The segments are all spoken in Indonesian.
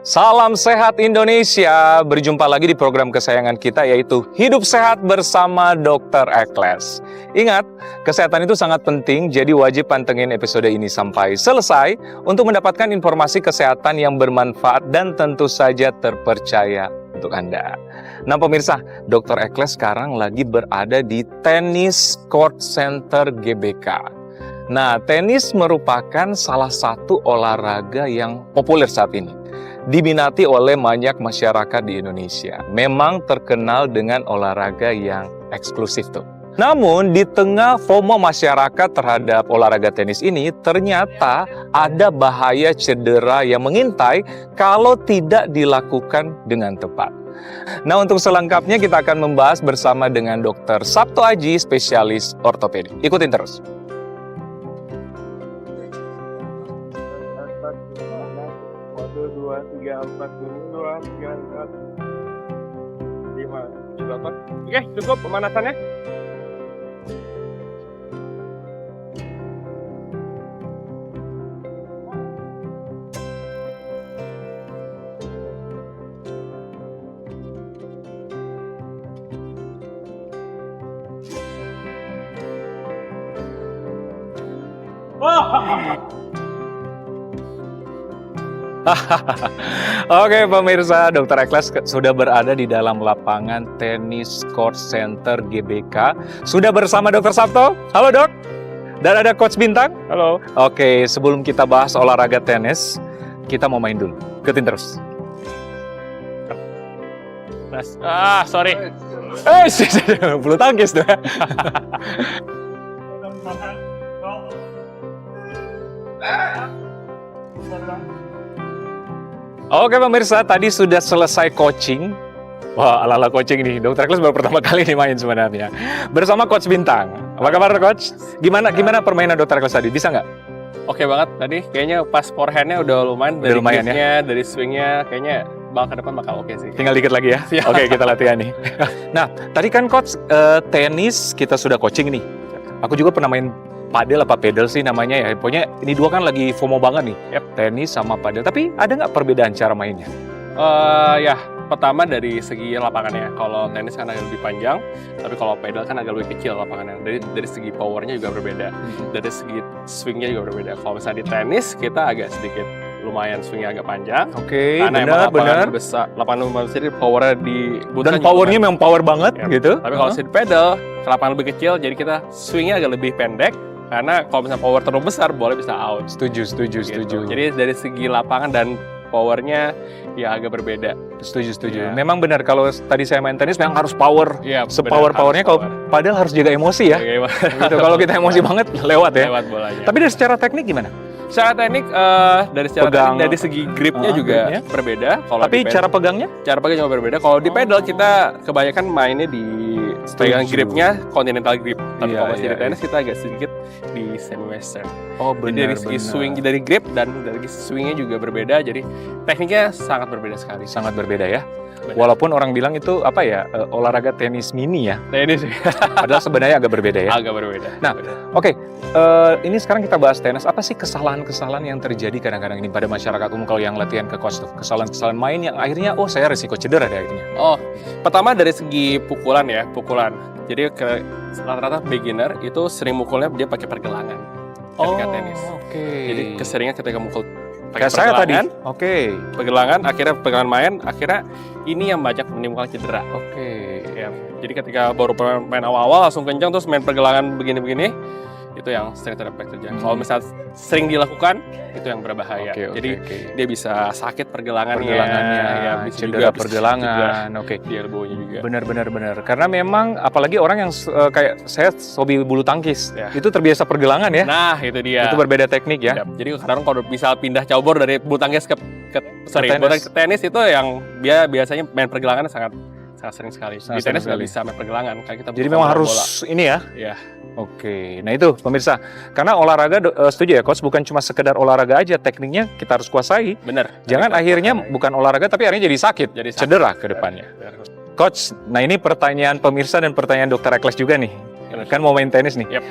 Salam sehat Indonesia. Berjumpa lagi di program kesayangan kita yaitu Hidup Sehat bersama Dr. Ekles. Ingat, kesehatan itu sangat penting, jadi wajib pantengin episode ini sampai selesai untuk mendapatkan informasi kesehatan yang bermanfaat dan tentu saja terpercaya untuk Anda. Nah pemirsa, Dr. Ekles sekarang lagi berada di Tennis Court Center GBK. Nah, tenis merupakan salah satu olahraga yang populer saat ini. Diminati oleh banyak masyarakat di Indonesia. Memang terkenal dengan olahraga yang eksklusif tuh. Namun di tengah FOMO masyarakat terhadap olahraga tenis ini, ternyata ada bahaya cedera yang mengintai kalau tidak dilakukan dengan tepat. Nah untuk selengkapnya kita akan membahas bersama dengan Dr. Sabto Aji, spesialis ortopedi. Ikutin terus. Oke, cukup pemanasannya. Oke pemirsa, Dr. Ekles sudah berada di dalam lapangan Tennis Court Center GBK. Sudah bersama Dr. Sabto. Halo dok. Dan ada Coach Bintang. Halo. Oke, sebelum kita bahas olahraga tenis, kita mau main dulu. Ikutin terus. Sorry. Bulu tangkis dong. Oke pemirsa, tadi sudah selesai coaching. Wah, ala-ala coaching nih. Dr. Ekles baru pertama kali nih main sebenarnya. Bersama Coach Bintang. Apa kabar Coach? Gimana permainan Dr. Ekles tadi? Bisa nggak? Oke banget tadi. Kayaknya pas forehand-nya udah lumayan. Dari lumayan ya? Dari swing-nya kayaknya ke depan bakal oke sih. Tinggal dikit lagi ya? Oke, kita latihan nih. Nah, tadi kan Coach tenis kita sudah coaching nih. Aku juga pernah main padel apa pedal sih namanya ya. Pokoknya ini dua kan lagi FOMO banget nih. Tenis sama padel. Tapi ada nggak perbedaan cara mainnya? Ya, pertama dari segi lapangannya. Kalau tenis kan agak lebih panjang, tapi kalau pedal kan agak lebih kecil lapangannya. Dari segi powernya juga berbeda. Dari segi swingnya juga berbeda. Kalau misalnya di tenis kita agak sedikit lumayan swingnya agak panjang. Oke, karena benar. Lapangan besar jadi powernya di dan powernya memang power banget gitu. Tapi kalau di pedal, lapangan lebih kecil, jadi kita swingnya agak lebih pendek. Karena kalau misalnya power terlalu besar, bola bisa out. Setuju. Jadi dari segi lapangan dan powernya ya agak berbeda. Setuju. Ya. Memang benar kalau tadi saya main tenis memang harus power. Ya, sepower-powernya. Kalau padahal harus jaga emosi ya. Gitu. Kalau kita emosi banget lewat ya. Lewat bolanya. Tapi dari secara teknik gimana? Secara teknik dari segi gripnya juga berbeda. Tapi cara pegangnya? Cara pegangnya juga berbeda. Kalau di pedal kita kebanyakan mainnya di pegang gripnya continental grip. Tapi kalau masih di tenis kita agak sedikit di semi western. Oh benar. Dari segi swing dari grip dan dari swingnya juga berbeda. Jadi tekniknya sangat berbeda sekali. Sangat berbeda ya. Benar. Walaupun orang bilang itu apa ya olahraga tenis mini ya. Tenis. Padahal sebenarnya agak berbeda ya. Agak berbeda. Nah, oke. Ini sekarang kita bahas tenis. Apa sih kesalahan-kesalahan yang terjadi kadang-kadang ini pada masyarakat umum kalau yang latihan ke coach tuh? Kesalahan-kesalahan main yang akhirnya saya risiko cedera deh akhirnya. Oh, pertama dari segi pukulan ya, pukulan. Jadi rata-rata beginner itu sering mukulnya dia pakai pergelangan ketika tenis. Oke. Jadi keseringan ketika mukul Kayak pakai saya tadi. pergelangan, Oke. pergelangan akhirnya pergelangan main, akhirnya ini yang banyak menimbulkan cedera. Oke. Ya. Jadi ketika baru main awal-awal langsung kencang terus main pergelangan begini-begini, itu yang sering terjadi. Kalau misalnya sering dilakukan itu yang berbahaya. Jadi dia bisa sakit pergelangannya ya, bisa cedera juga pergelangan. Oke. Di elbow-nya juga. Benar. Karena memang apalagi orang yang kayak saya hobi bulu tangkis, Ya. itu terbiasa pergelangan ya. Nah, itu dia. Itu berbeda teknik ya. Jadi kadang kalau bisa pindah cabur dari bulu tangkis ke tenis itu yang dia biasanya main pergelangan sangat sering sekali. Di tenis nggak bisa main pergelangan kayak kita. Jadi memang harus bola. Ini ya. Iya. Oke, nah itu pemirsa, karena olahraga setuju ya coach, bukan cuma sekedar olahraga aja, tekniknya kita harus kuasai. Bener. Jangan akhirnya bukan olahraga tapi akhirnya jadi sakit, cedera ke depannya. Coach, nah ini pertanyaan pemirsa dan pertanyaan Dr. Ekles juga nih. Kan mau main tenis nih. Yap.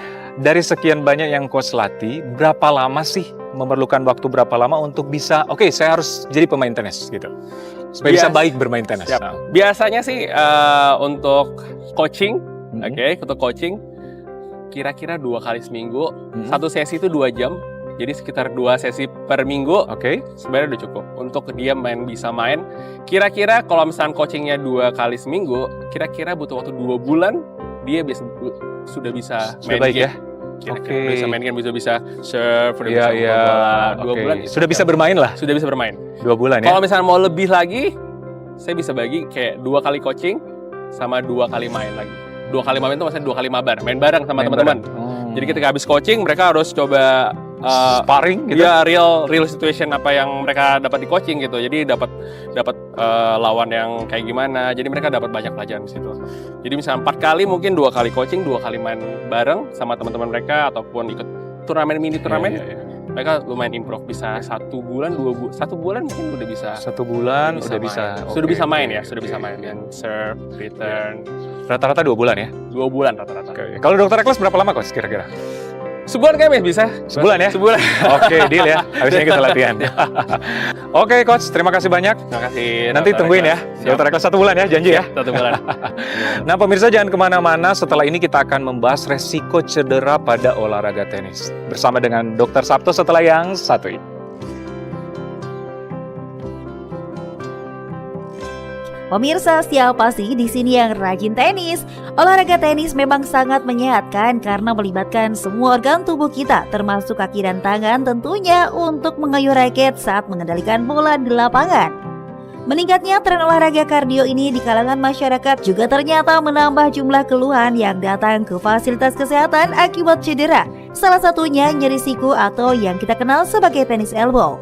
Dari sekian banyak yang coach latih, berapa lama sih memerlukan waktu berapa lama untuk bisa, oke, saya harus jadi pemain tenis gitu. Supaya bisa baik bermain tenis. Siap. Nah. Biasanya sih untuk coaching, Mhm. untuk coaching kira-kira 2 kali seminggu. Mhm. Satu sesi itu 2 jam. Jadi sekitar 2 sesi per minggu. Oke. Sebenarnya udah cukup untuk dia bisa main. Kira-kira kalau misalnya coachingnya 2 kali seminggu, kira-kira butuh waktu 2 bulan dia sudah bisa Sudah main baik game. ya? Kira-kira Oke. udah bisa main game, bisa serve, udah Iya, bisa iya. bola. 2 Oke. bulan Sudah bisa bermain lah. sudah bisa bermain. 2 bulan ya. Kalau misalnya mau lebih lagi, saya bisa bagi kayak 2 kali coaching sama 2 kali main lagi. 2 kali main itu maksudnya 2 kali mabar, main bareng sama Main teman-teman. bareng. Jadi ketika habis coaching mereka harus coba sparring gitu. ya real situation apa yang mereka dapat di coaching gitu. Jadi dapat lawan yang kayak gimana. Jadi mereka dapat banyak pelajaran di situ. Jadi misalnya 4 kali mungkin 2 kali coaching, 2 kali main bareng sama teman-teman mereka ataupun ikut mini turnamen. Iya, iya, iya. Mereka lumayan improve, bisa 1 bulan, 2 bulan, 1 bulan mungkin udah bisa. 1 bulan udah bisa. Sudah Oke, bisa main oke, ya, sudah oke. bisa main dan serve, return. Rata-rata 2 bulan ya. 2 bulan rata-rata. Oke. Kalau dokter Ekles berapa lama coach kira-kira? Sebulan kayaknya bisa. Sebulan ya? Sebulan. Oke, deal ya. Habis ini kita latihan. Oke, coach, terima kasih banyak. Terima kasih. Nanti Dr. tungguin ya. Ekles. Siap. Dokter Ekles 1 bulan ya, janji ya. 1 bulan. Nah, pemirsa jangan kemana-mana. Setelah ini kita akan membahas resiko cedera pada olahraga tenis bersama dengan Dokter Sabto setelah yang satu ini. Pemirsa, siapa sih di sini yang rajin tenis? Olahraga tenis memang sangat menyehatkan karena melibatkan semua organ tubuh kita, termasuk kaki dan tangan tentunya untuk mengayuh raket saat mengendalikan bola di lapangan. Meningkatnya tren olahraga kardio ini di kalangan masyarakat juga ternyata menambah jumlah keluhan yang datang ke fasilitas kesehatan akibat cedera. Salah satunya nyeri siku atau yang kita kenal sebagai tennis elbow.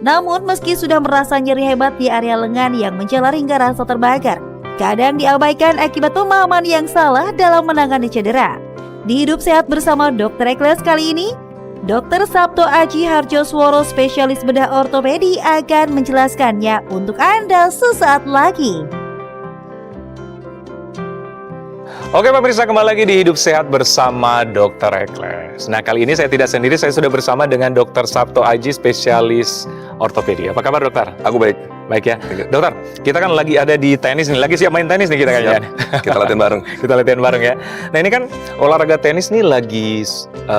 Namun meski sudah merasa nyeri hebat di area lengan yang menjalar hingga rasa terbakar, kadang diabaikan akibat pemahaman yang salah dalam menangani cedera. Di Hidup Sehat bersama Dr. Ekles kali ini, Dr. Sabto Aji Harjosworo, spesialis bedah ortopedi akan menjelaskannya untuk Anda sesaat lagi. Oke pemirsa, kembali lagi di Hidup Sehat bersama Dr. Ekles. Nah, kali ini saya tidak sendiri, saya sudah bersama dengan Dr. Sabto Aji, spesialis ortopedi. Apa kabar dokter? Aku baik. Baik ya. Dokter, kita kan lagi ada di tenis nih, lagi siap main tenis nih kita kayaknya. Kita latihan bareng. Kita latihan bareng ya. Nah, ini kan olahraga tenis nih lagi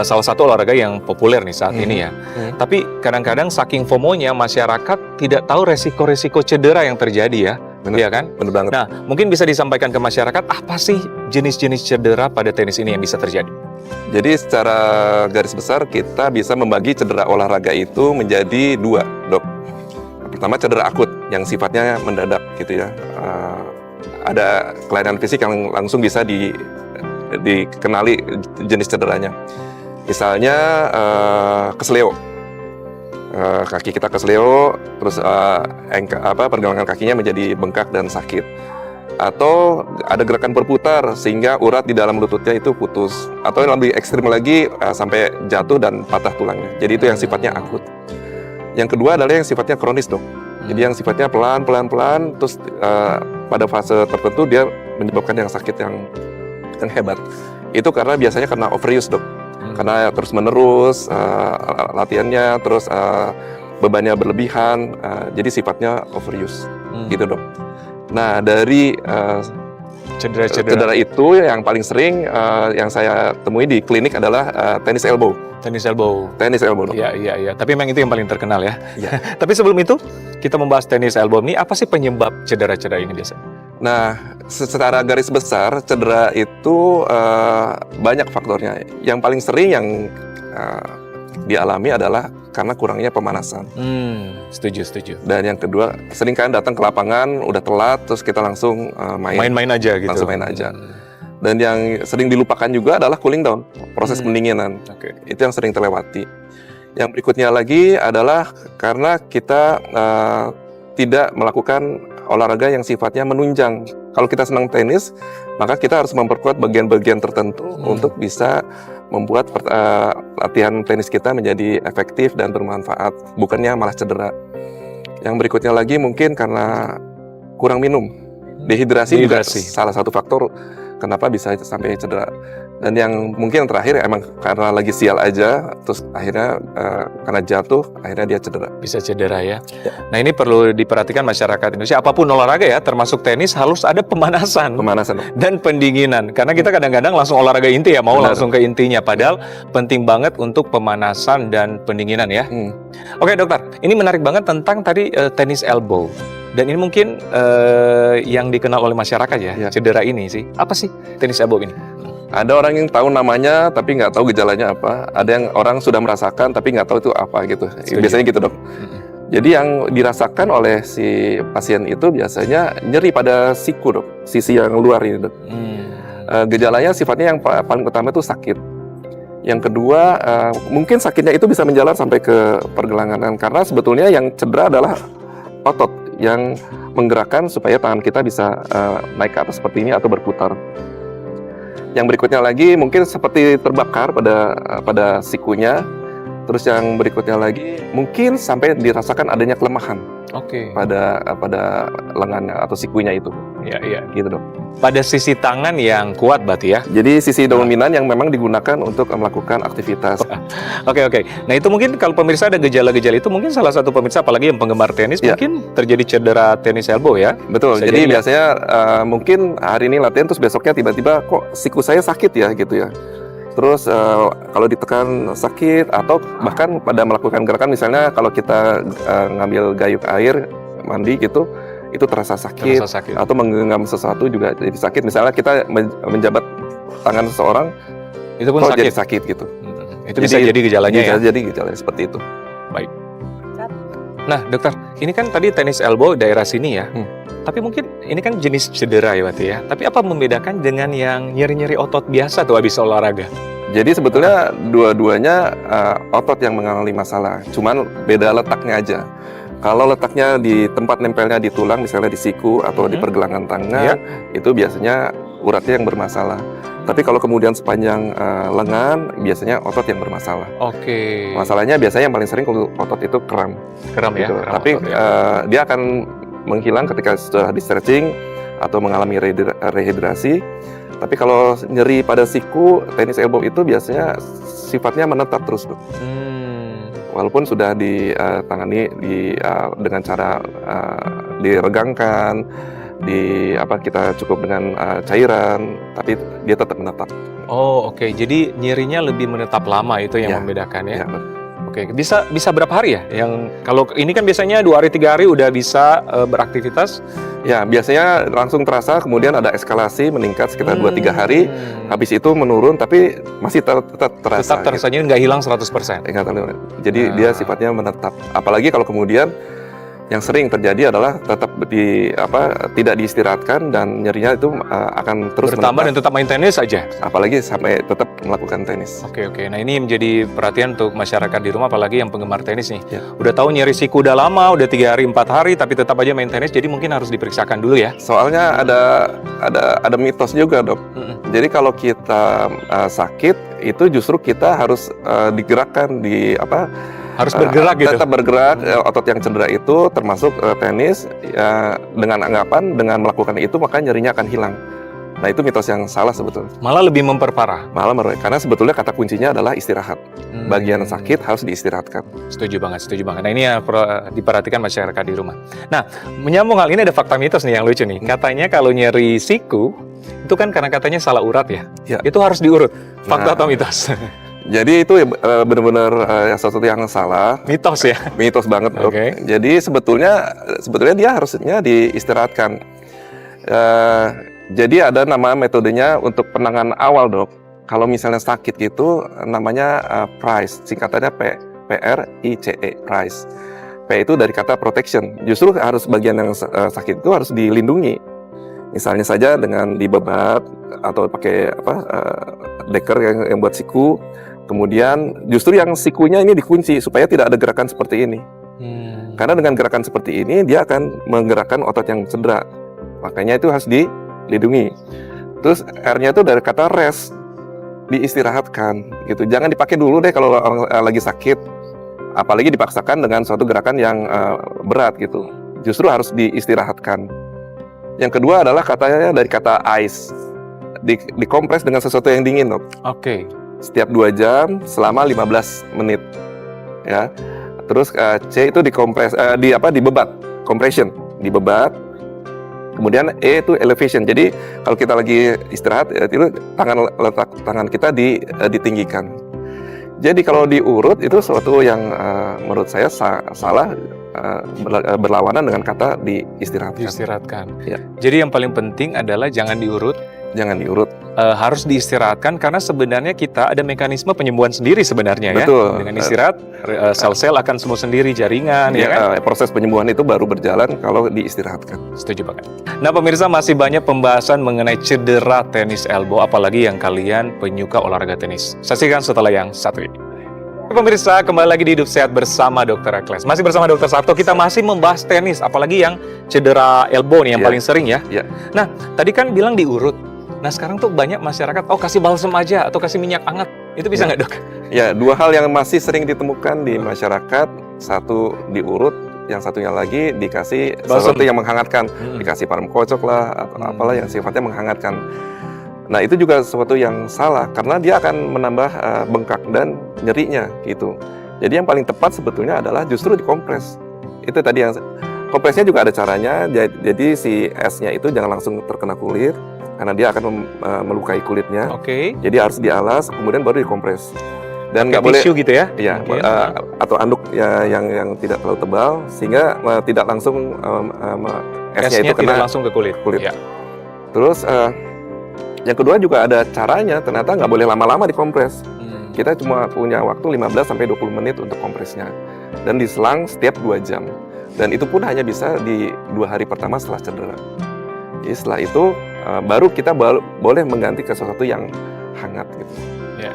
salah satu olahraga yang populer nih saat ini ya. Tapi kadang-kadang saking FOMO-nya masyarakat tidak tahu resiko-resiko cedera yang terjadi ya. Bener. Iya kan? Bener banget. Nah, mungkin bisa disampaikan ke masyarakat apa sih jenis-jenis cedera pada tenis ini yang bisa terjadi? Jadi secara garis besar kita bisa membagi cedera olahraga itu menjadi 2, dok. Pertama cedera akut yang sifatnya mendadak gitu ya. Ada kelainan fisik yang langsung bisa dikenali jenis cederanya. Misalnya kesleo. Kaki kita kesleo, terus pergelangan kakinya menjadi bengkak dan sakit. Atau ada gerakan berputar sehingga urat di dalam lututnya itu putus. Atau yang lebih ekstrim lagi sampai jatuh dan patah tulangnya. Jadi itu yang sifatnya akut. Yang kedua adalah yang sifatnya kronis dok. Jadi yang sifatnya pelan-pelan, terus pada fase tertentu dia menyebabkan yang sakit yang hebat. Itu biasanya karena overuse dok. Karena terus menerus latihannya, terus bebannya berlebihan, jadi sifatnya overuse, gitu dok. Nah dari cedera itu yang paling sering yang saya temui di klinik adalah tennis elbow. Tennis elbow. Tennis elbow dok. Iya. Tapi memang itu yang paling terkenal ya. Iya. Tapi sebelum itu kita membahas tennis elbow ini, apa sih penyebab cedera-cedera ini biasanya? Nah, secara garis besar cedera itu banyak faktornya. Yang paling sering yang dialami adalah karena kurangnya pemanasan. Setuju. Dan yang kedua, sering kan datang ke lapangan udah telat, terus kita langsung Main-main aja gitu. Langsung main aja. Dan yang sering dilupakan juga adalah cooling down, proses pendinginan. Oke. Itu yang sering terlewati. Yang berikutnya lagi adalah karena kita tidak melakukan olahraga yang sifatnya menunjang. Kalau kita senang tenis, maka kita harus memperkuat bagian-bagian tertentu untuk bisa membuat latihan tenis kita menjadi efektif dan bermanfaat, bukannya malah cedera. Yang berikutnya lagi mungkin karena kurang minum. Dehidrasi juga salah satu faktor kenapa bisa sampai cedera. Dan yang mungkin terakhir emang karena lagi sial aja, terus akhirnya karena jatuh, akhirnya dia cedera. Bisa cedera ya. Nah ini perlu diperhatikan masyarakat Indonesia, apapun olahraga ya, termasuk tenis harus ada pemanasan Pemanasan. dan pendinginan. Karena kita kadang-kadang langsung olahraga inti ya, mau Benar. langsung ke intinya. Padahal penting banget untuk pemanasan dan pendinginan ya. Oke dokter, ini menarik banget tentang tadi tenis elbow. Dan ini mungkin yang dikenal oleh masyarakat ya, Ya. cedera ini sih. Apa sih tenis elbow ini? Ada orang yang tahu namanya tapi nggak tahu gejalanya apa. Ada yang orang sudah merasakan tapi nggak tahu itu apa gitu. Setuju. Biasanya gitu dok. Jadi yang dirasakan oleh si pasien itu biasanya nyeri pada siku dok, sisi yang luar ini dok. Gejalanya sifatnya yang paling utama itu sakit. Yang kedua mungkin sakitnya itu bisa menjalar sampai ke pergelangan karena sebetulnya yang cedera adalah otot yang menggerakkan supaya tangan kita bisa naik ke atas seperti ini atau berputar. Yang berikutnya lagi mungkin seperti terbakar pada sikunya. Terus yang berikutnya lagi mungkin sampai dirasakan adanya kelemahan Oke. pada lengannya atau sikunya itu. Ya, iya. Gitu dok. Pada sisi tangan yang kuat berarti ya. Jadi sisi dominan yang memang digunakan untuk melakukan aktivitas. Oke. Nah itu mungkin kalau pemirsa ada gejala-gejala itu mungkin salah satu pemirsa apalagi yang penggemar tenis Ya. mungkin terjadi cedera tenis elbow ya. Betul. Bisa Jadi jadi, ya. biasanya mungkin hari ini latihan terus besoknya tiba-tiba kok siku saya sakit ya gitu ya. Terus kalau ditekan sakit atau bahkan pada melakukan gerakan misalnya kalau kita ngambil gayung air mandi gitu itu terasa sakit, Terasa sakit. atau menggenggam sesuatu juga jadi sakit. Misalnya kita menjabat tangan seseorang Itu pun kok sakit. jadi sakit gitu. Itu bisa jadi gejalanya ya. Bisa jadi gejalanya seperti itu. Nah dokter, ini kan tadi tenis elbow daerah sini ya. Hmm. Tapi mungkin ini kan jenis cedera ya berarti ya. Tapi apa membedakan dengan yang nyeri-nyeri otot biasa tuh habis olahraga? Jadi sebetulnya dua-duanya otot yang mengalami masalah, cuman beda letaknya aja. Kalau letaknya di tempat nempelnya di tulang, misalnya di siku atau di pergelangan tangan, itu biasanya uratnya yang bermasalah. Tapi kalau kemudian sepanjang lengan, biasanya otot yang bermasalah. Oke. Masalahnya biasanya yang paling sering kalau otot itu kram. Kram ya. Gitu. Kram Tapi otot ya. dia akan menghilang ketika sudah di stretching atau mengalami rehidrasi. Tapi kalau nyeri pada siku, tenis elbow itu biasanya sifatnya menetap terus, dok. Walaupun sudah ditangani dengan cara diregangkan, kita cukup dengan cairan, tapi dia tetap menetap. Oh oke. Jadi nyerinya lebih menetap lama itu yang Ya. membedakan ya. Ya, betul. Oke, bisa berapa hari ya? Yang kalau ini kan biasanya 2 hari 3 hari udah bisa beraktivitas. Ya, biasanya langsung terasa, kemudian ada eskalasi meningkat sekitar 2-3 hari. Habis itu menurun, tapi masih tetap terasa. Tetap terasanya nggak hilang 100%. Ingat, jadi dia sifatnya menetap. Apalagi kalau kemudian yang sering terjadi adalah tetap tidak diistirahatkan dan nyerinya itu akan terus Bertambah dan menetap. tetap main tenis aja. Apalagi sampai tetap melakukan tenis. Oke. Nah ini menjadi perhatian untuk masyarakat di rumah, apalagi yang penggemar tenis nih. Ya. Udah tahu nyeri siku udah lama, udah 3 hari 4 hari, tapi tetap aja main tenis. Jadi mungkin harus diperiksakan dulu ya. Soalnya ada mitos juga, dok. Jadi kalau kita sakit itu justru kita harus digerakkan Harus bergerak gitu. Tetap bergerak, otot yang cedera itu termasuk tenis dengan anggapan dengan melakukan itu maka nyerinya akan hilang. Nah itu mitos yang salah sebetulnya. Malah lebih memperparah. Malah karena sebetulnya kata kuncinya adalah istirahat. Bagian sakit harus diistirahatkan. Setuju banget. Nah ini yang perlu diperhatikan masyarakat di rumah. Nah menyambung hal ini ada fakta mitos nih yang lucu nih. Katanya kalau nyeri siku itu kan karena katanya salah urat ya. Ya. Itu harus diurut. Fakta Nah. atau mitos? Jadi itu benar-benar sesuatu yang salah. Mitos ya. Mitos banget, dok. Oke. Jadi sebetulnya dia harusnya diistirahatkan. Jadi ada nama metodenya untuk penanganan awal, dok. Kalau misalnya sakit gitu, namanya PRICE, singkatannya PRICE, PRICE. P itu dari kata protection. Justru harus bagian yang sakit itu harus dilindungi. Misalnya saja dengan dibebat atau pakai deker yang buat siku. Kemudian justru yang sikunya ini dikunci supaya tidak ada gerakan seperti ini. Karena dengan gerakan seperti ini dia akan menggerakkan otot yang cedera. Makanya itu harus dilindungi. Terus R-nya itu dari kata rest, diistirahatkan gitu. Jangan dipakai dulu deh kalau lagi sakit. Apalagi dipaksakan dengan suatu gerakan yang berat gitu. Justru harus diistirahatkan. Yang kedua adalah katanya dari kata ice, dikompres dengan sesuatu yang dingin, Dok. Oke. Setiap 2 jam selama 15 menit. Ya. Terus C itu dikompres dibebat, compression, dibebat. Kemudian E itu elevation. Jadi kalau kita lagi istirahat itu letak tangan kita ditinggikan. Jadi kalau diurut itu sesuatu yang menurut saya salah, berlawanan dengan kata diistirahatkan. Diistirahatkan. Ya. Jadi yang paling penting adalah jangan diurut. Jangan diurut. Harus diistirahatkan karena sebenarnya kita ada mekanisme penyembuhan sendiri sebenarnya. Betul. Ya. Dengan istirahat sel-sel akan sembuh sendiri, jaringan ya kan. Proses penyembuhan itu baru berjalan kalau diistirahatkan. Setuju banget. Nah pemirsa, masih banyak pembahasan mengenai cedera tenis elbow, apalagi yang kalian penyuka olahraga tenis. Saksikan setelah yang satu ini. Pemirsa, kembali lagi di Hidup Sehat bersama Dr. Ekles. Masih bersama Dr. Sabto, kita masih membahas tenis, apalagi yang cedera elbow nih, yang paling sering ya. Nah, tadi kan bilang diurut. Nah, sekarang tuh banyak masyarakat, kasih balsem aja, atau kasih minyak hangat. Itu bisa nggak, Dok? Ya, 2 hal yang masih sering ditemukan di masyarakat. Satu diurut, yang satunya lagi dikasih sesuatu yang menghangatkan. Dikasih parem kocok lah, atau apalah yang sifatnya menghangatkan. Nah, itu juga sesuatu yang salah, karena dia akan menambah bengkak dan nyerinya, gitu. Jadi yang paling tepat sebetulnya adalah justru dikompres. Itu tadi yang... Kompresnya juga ada caranya, jadi si esnya itu jangan langsung terkena kulit, karena dia akan melukai kulitnya. Oke. Jadi harus dialas, kemudian baru dikompres. Dan nggak boleh tisu gitu ya? Iya, atau anduk ya, yang tidak terlalu tebal, sehingga tidak langsung esnya itu kena tidak langsung ke kulit. Ya. Terus yang kedua juga ada caranya, ternyata nggak boleh lama-lama dikompres. Kita cuma punya waktu 15-20 menit untuk kompresnya, dan diselang setiap 2 jam. Dan itu pun hanya bisa di 2 hari pertama setelah cedera. Jadi setelah itu baru kita boleh mengganti ke sesuatu yang hangat gitu. Ya.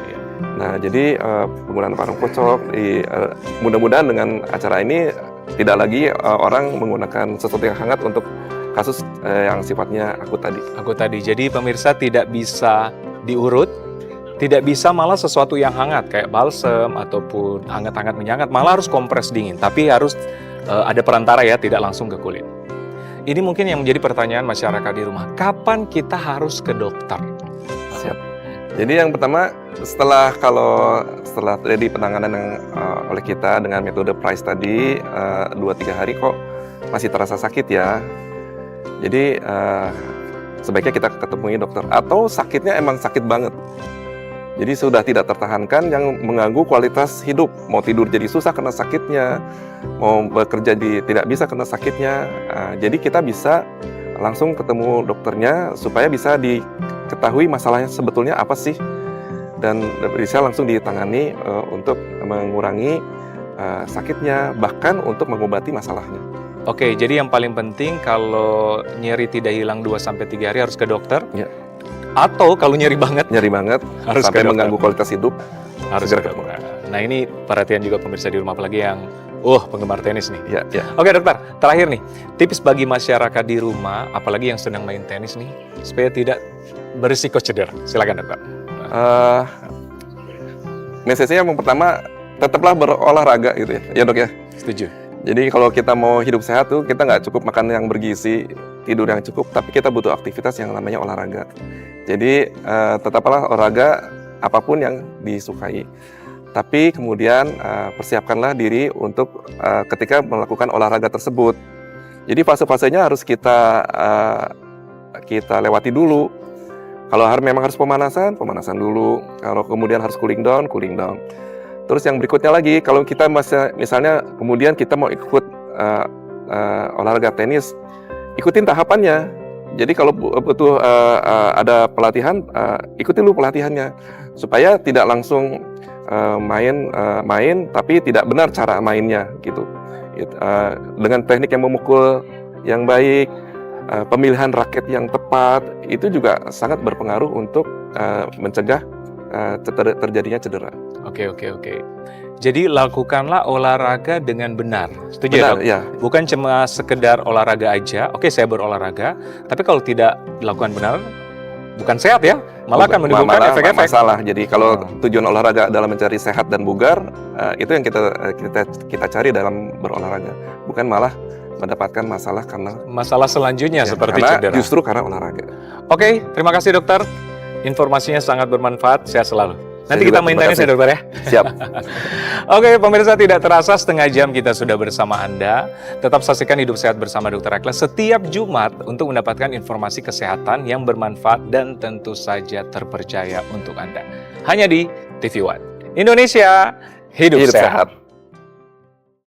Nah, jadi penggunaan parem kocok, mudah-mudahan dengan acara ini tidak lagi orang menggunakan sesuatu yang hangat untuk kasus yang sifatnya akut tadi. Jadi pemirsa, tidak bisa diurut, tidak bisa malah sesuatu yang hangat kayak balsem ataupun hangat-hangat menyangat, malah harus kompres dingin. Tapi harus ada perantara ya, tidak langsung ke kulit. Ini mungkin yang menjadi pertanyaan masyarakat di rumah. Kapan kita harus ke dokter? Siap. Jadi yang pertama, setelah terjadi penanganan yang oleh kita dengan metode Price tadi 2-3 hari kok masih terasa sakit ya. Jadi sebaiknya kita ketemui dokter. Atau sakitnya emang sakit banget. Jadi sudah tidak tertahankan, yang mengganggu kualitas hidup. Mau tidur jadi susah karena sakitnya, mau bekerja tidak bisa karena sakitnya. Jadi kita bisa langsung ketemu dokternya supaya bisa diketahui masalahnya sebetulnya apa sih, dan bisa langsung ditangani untuk mengurangi sakitnya, bahkan untuk mengobati masalahnya. Oke, jadi yang paling penting kalau nyeri tidak hilang 2-3 hari harus ke dokter. Ya. Atau kalau nyeri banget harus sampai mengganggu kualitas hidup, harus segera ke dokter. Nah, ini perhatian juga pemirsa di rumah, apalagi yang penggemar tenis nih. Ya. Oke, dokter, terakhir nih, tips bagi masyarakat di rumah, apalagi yang sedang main tenis nih, supaya tidak berisiko cedera. Silakan, dokter. Message-nya yang pertama, tetaplah berolahraga gitu ya, Dok ya. Setuju. Jadi kalau kita mau hidup sehat tuh, kita nggak cukup makan yang bergizi, tidur yang cukup, tapi kita butuh aktivitas yang namanya olahraga. Jadi tetaplah olahraga apapun yang disukai. Tapi kemudian persiapkanlah diri untuk ketika melakukan olahraga tersebut. Jadi fase-fasenya harus kita lewati dulu. Kalau memang harus pemanasan dulu. Kalau kemudian harus cooling down. Terus yang berikutnya lagi, kalau kita misalnya kemudian kita mau ikut olahraga tenis, ikutin tahapannya. Jadi kalau butuh ada pelatihan, ikuti dulu pelatihannya, supaya tidak langsung main tapi tidak benar cara mainnya gitu. Dengan teknik yang memukul yang baik, pemilihan raket yang tepat, itu juga sangat berpengaruh untuk mencegah terjadinya cedera. Oke. Jadi lakukanlah olahraga dengan benar. Setuju ya, Dok? Ya. Bukan cuma sekedar olahraga aja. Oke, saya berolahraga, tapi kalau tidak dilakukan benar, bukan sehat ya. Malah akan menimbulkan efek-efek. Masalah. Jadi kalau tujuan olahraga adalah mencari sehat dan bugar, itu yang kita cari dalam berolahraga. Bukan malah mendapatkan masalah karena selanjutnya seperti karena cedera. Justru karena olahraga. Oke, terima kasih dokter. Informasinya sangat bermanfaat, sehat selalu. Nanti Saya kita juga main terima tenis ya kasih. dokter ya. Siap. Oke pemirsa, tidak terasa setengah jam kita sudah bersama Anda. Tetap saksikan Hidup Sehat bersama Dr. Eklas setiap Jumat untuk mendapatkan informasi kesehatan yang bermanfaat dan tentu saja terpercaya untuk Anda. Hanya di TV One. Indonesia, hidup sehat.